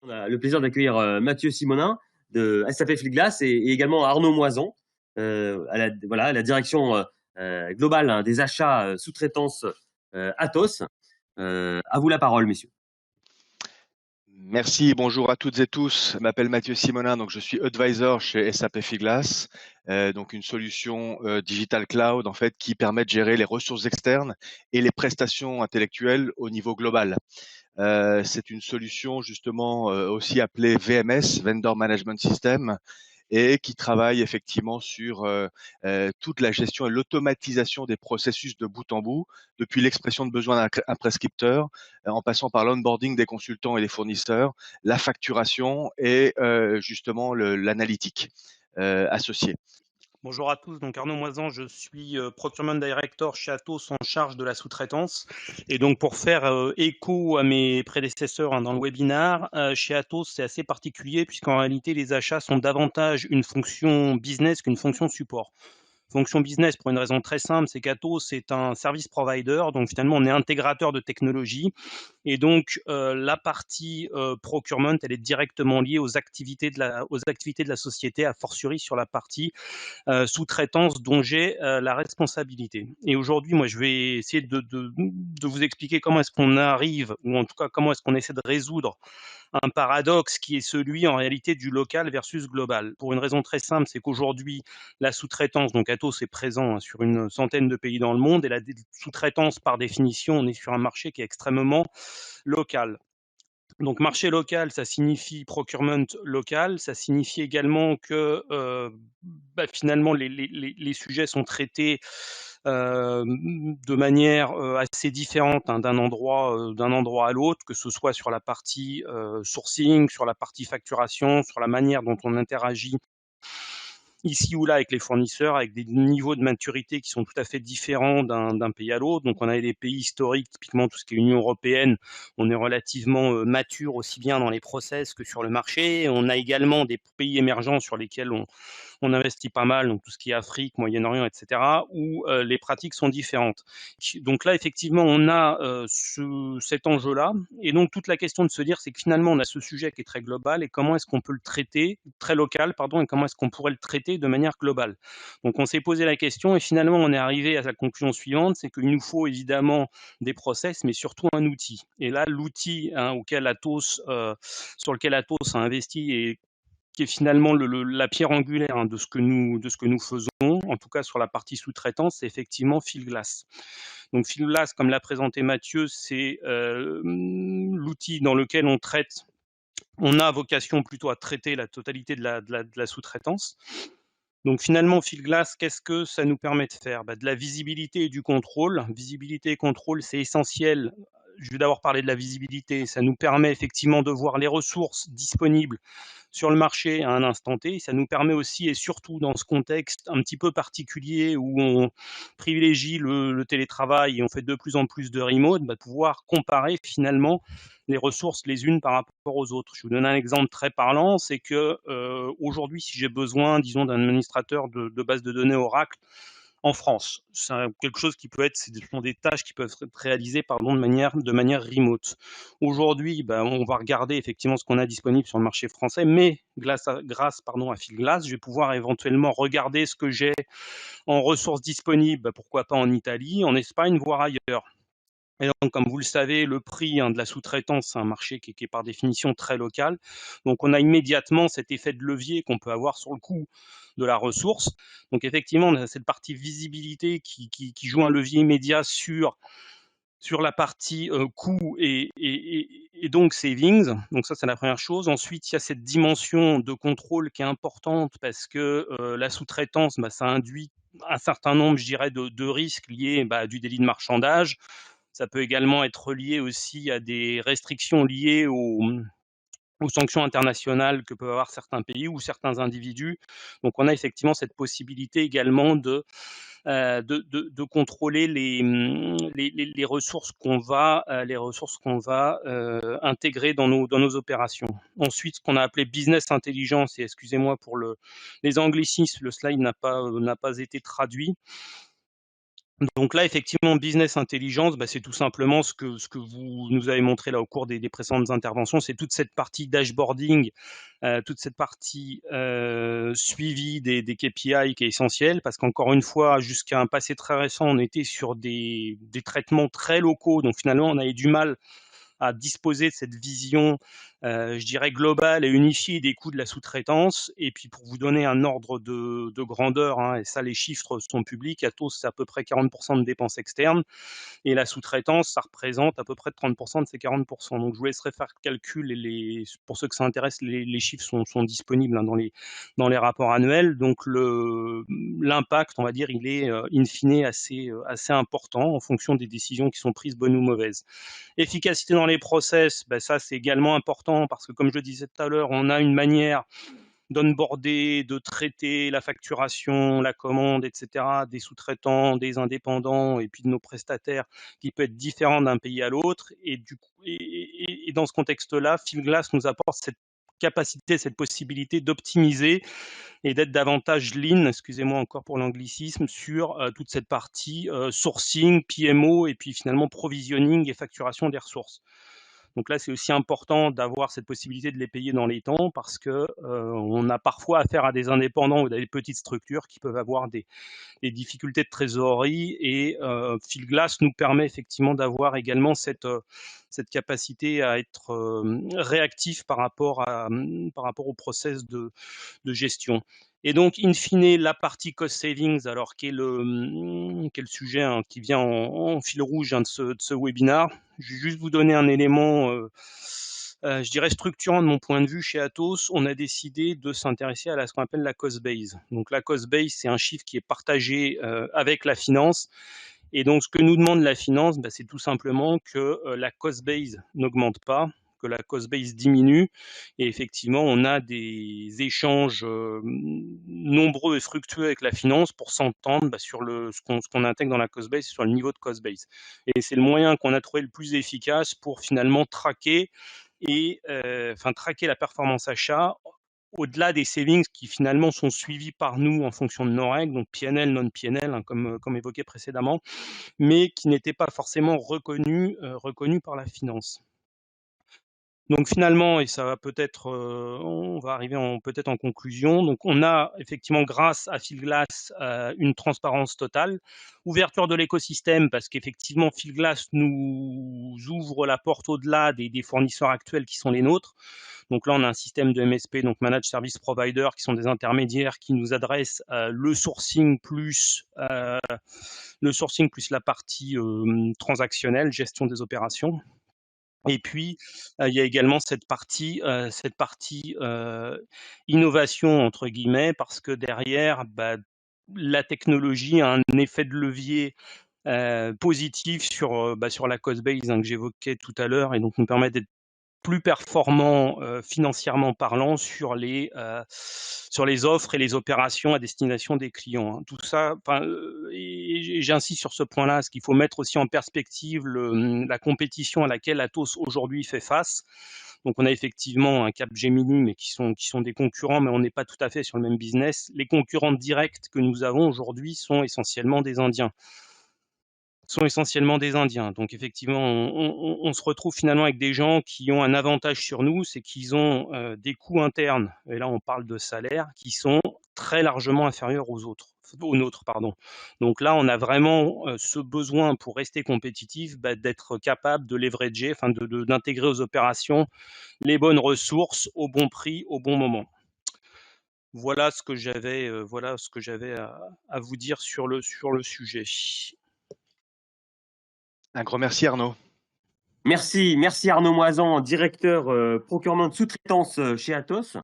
On a le plaisir d'accueillir Mathieu Simonin de SAP Fieldglass et également Arnaud Moison à la direction globale hein, des achats sous-traitance Atos. À vous la parole, messieurs. Merci, bonjour à toutes et tous. Je m'appelle Mathieu Simonin, donc je suis advisor chez SAP Fieldglass, donc une solution digital cloud en fait qui permet de gérer les ressources externes et les prestations intellectuelles au niveau global. C'est une solution justement aussi appelée VMS, Vendor Management System, et qui travaille effectivement sur toute la gestion et l'automatisation des processus de bout en bout, depuis l'expression de besoin d'un prescripteur, en passant par l'onboarding des consultants et des fournisseurs, la facturation et justement l'analytique associée. Bonjour à tous, donc Arnaud Moisan, je suis Procurement Director chez Atos en charge de la sous-traitance. Et donc pour faire écho à mes prédécesseurs dans le webinaire, chez Atos c'est assez particulier puisqu'en réalité les achats sont davantage une fonction business qu'une fonction support. Fonction business pour une raison très simple, c'est qu'Atos est un service provider, donc finalement on est intégrateur de technologie et donc la partie procurement, elle est directement liée aux activités de la société, a fortiori sur la partie sous-traitance dont j'ai la responsabilité. Et aujourd'hui, moi je vais essayer de vous expliquer comment est-ce qu'on arrive, ou en tout cas comment est-ce qu'on essaie de résoudre un paradoxe qui est celui en réalité du local versus global. Pour une raison très simple, c'est qu'aujourd'hui, la sous-traitance, donc Atos est présent sur une centaine de pays dans le monde, et la sous-traitance, par définition, on est sur un marché qui est extrêmement local. Donc marché local, ça signifie procurement local, ça signifie également que finalement les sujets sont traités de manière assez différente hein, d'un endroit à l'autre, que ce soit sur la partie sourcing, sur la partie facturation, sur la manière dont on interagit ici ou là avec les fournisseurs, avec des niveaux de maturité qui sont tout à fait différents d'un pays à l'autre. Donc on a des pays historiques, typiquement tout ce qui est Union européenne, on est relativement mature aussi bien dans les process que sur le marché. On a également des pays émergents sur lesquels on investit pas mal, donc tout ce qui est Afrique, Moyen-Orient, etc., où les pratiques sont différentes. Donc là, effectivement, on a cet enjeu-là. Et donc, toute la question de se dire, c'est que finalement, on a ce sujet qui est très global et comment est-ce qu'on peut le traiter, très local, pardon, et comment est-ce qu'on pourrait le traiter de manière globale. Donc, on s'est posé la question et finalement, on est arrivé à la conclusion suivante, c'est qu'il nous faut évidemment des process, mais surtout un outil. Et là, l'outil hein, sur lequel Atos a investi et qui est finalement la pierre angulaire hein, de ce que nous faisons, en tout cas sur la partie sous-traitance, c'est effectivement Fieldglass. Donc Fieldglass, comme l'a présenté Mathieu, c'est l'outil dans lequel on a vocation plutôt à traiter la totalité de la sous-traitance. Donc finalement, Fieldglass, qu'est-ce que ça nous permet de faire de la visibilité et du contrôle. Visibilité et contrôle, c'est essentiel. Je vais d'abord parler de la visibilité. Ça nous permet effectivement de voir les ressources disponibles sur le marché à un instant T. Ça nous permet aussi, et surtout dans ce contexte un petit peu particulier où on privilégie le télétravail et on fait de plus en plus de remote, de pouvoir comparer finalement les ressources les unes par rapport aux autres. Je vous donne un exemple très parlant, c'est que aujourd'hui, si j'ai besoin, disons, d'un administrateur de base de données Oracle en France, c'est quelque chose qui peut être, ce sont des tâches qui peuvent être réalisées de manière remote. Aujourd'hui, on va regarder effectivement ce qu'on a disponible sur le marché français, mais grâce à Fieldglass, je vais pouvoir éventuellement regarder ce que j'ai en ressources disponibles, pourquoi pas en Italie, en Espagne, voire ailleurs. Et donc, comme vous le savez, le prix de la sous-traitance, c'est un marché qui est par définition très local. Donc, on a immédiatement cet effet de levier qu'on peut avoir sur le coût de la ressource. Donc, effectivement, on a cette partie visibilité qui joue un levier immédiat sur la partie coût et donc savings. Donc ça, c'est la première chose. Ensuite, il y a cette dimension de contrôle qui est importante parce que la sous-traitance, ça induit un certain nombre, je dirais, de risques liés à du délit de marchandage. Ça peut également être lié aussi à des restrictions liées aux sanctions internationales que peuvent avoir certains pays ou certains individus. Donc, on a effectivement cette possibilité également de contrôler les ressources qu'on va intégrer dans nos opérations. Ensuite, ce qu'on a appelé business intelligence, et excusez-moi pour les anglicismes, le slide n'a pas été traduit. Donc là, effectivement, business intelligence, c'est tout simplement ce que vous nous avez montré là au cours des précédentes interventions, c'est toute cette partie dashboarding, toute cette partie suivi des KPI qui est essentielle, parce qu'encore une fois, jusqu'à un passé très récent, on était sur des traitements très locaux, donc finalement, on avait du mal à disposer de cette vision, je dirais, globale et unifiée des coûts de la sous-traitance. Et puis, pour vous donner un ordre de grandeur, hein, et ça, les chiffres sont publics, Atos, c'est à peu près 40% de dépenses externes. Et la sous-traitance, ça représente à peu près 30% de ces 40%. Donc, je vous laisserai faire le calcul. Et pour ceux que ça intéresse, les chiffres sont disponibles, hein, dans les rapports annuels. Donc, l'impact, on va dire, il est in fine assez important en fonction des décisions qui sont prises, bonnes ou mauvaises. Efficacité dans les process, ça c'est également important parce que comme je le disais tout à l'heure, on a une manière d'onboarder, de traiter la facturation, la commande, etc., des sous-traitants, des indépendants et puis de nos prestataires qui peut être différent d'un pays à l'autre. Et, et dans ce contexte-là, Fieldglass nous apporte cette capacité, cette possibilité d'optimiser et d'être davantage lean, excusez-moi encore pour l'anglicisme, sur toute cette partie sourcing, PMO et puis finalement provisioning et facturation des ressources. Donc là, c'est aussi important d'avoir cette possibilité de les payer dans les temps parce que on a parfois affaire à des indépendants ou à des petites structures qui peuvent avoir des difficultés de trésorerie et Fieldglass nous permet effectivement d'avoir également cette capacité à être réactif par rapport au process de gestion. Et donc, in fine, la partie cost savings, alors qui est le sujet, hein, qui vient en fil rouge, hein, de ce webinaire. Je vais juste vous donner un élément, je dirais, structurant de mon point de vue chez Atos. On a décidé de s'intéresser à ce qu'on appelle la cost base. Donc, la cost base, c'est un chiffre qui est partagé avec la finance. Et donc, ce que nous demande la finance, c'est tout simplement que la cost base n'augmente pas, que la cost base diminue. Et effectivement, on a des échanges nombreux et fructueux avec la finance pour s'entendre sur ce qu'on intègre dans la cost base, sur le niveau de cost base. Et c'est le moyen qu'on a trouvé le plus efficace pour finalement traquer traquer la performance achat au-delà des savings qui finalement sont suivis par nous en fonction de nos règles, donc PNL, non-PNL, hein, comme évoqué précédemment, mais qui n'étaient pas forcément reconnus par la finance. Donc finalement, et ça va peut-être, on va arriver peut-être en conclusion. Donc on a effectivement grâce à Fieldglass une transparence totale, ouverture de l'écosystème parce qu'effectivement Fieldglass nous ouvre la porte au-delà des fournisseurs actuels qui sont les nôtres. Donc là on a un système de MSP, donc Managed Service Provider, qui sont des intermédiaires qui nous adressent le sourcing plus la partie transactionnelle, gestion des opérations. Et puis, il y a également cette partie innovation entre guillemets, parce que derrière, la technologie a un effet de levier positif sur la cost base, hein, que j'évoquais tout à l'heure, et donc nous permet d'être plus performant financièrement parlant sur les offres et les opérations à destination des clients, hein. Tout ça, et j'insiste sur ce point-là, parce qu'il faut mettre aussi en perspective la compétition à laquelle Atos aujourd'hui fait face. Donc on a effectivement un Capgemini, mais qui sont des concurrents, mais on n'est pas tout à fait sur le même business. Les concurrents directs que nous avons aujourd'hui sont essentiellement des Indiens. Donc effectivement, on se retrouve finalement avec des gens qui ont un avantage sur nous, c'est qu'ils ont des coûts internes, et là on parle de salaire, qui sont très largement inférieurs aux nôtres, pardon. Donc là, on a vraiment ce besoin pour rester compétitif, d'être capable de leverager, d'intégrer aux opérations les bonnes ressources au bon prix, au bon moment. Voilà ce que j'avais à vous dire sur le sujet. Un grand merci Arnaud. Merci Arnaud Moisan, directeur procurement de sous-traitance chez Atos.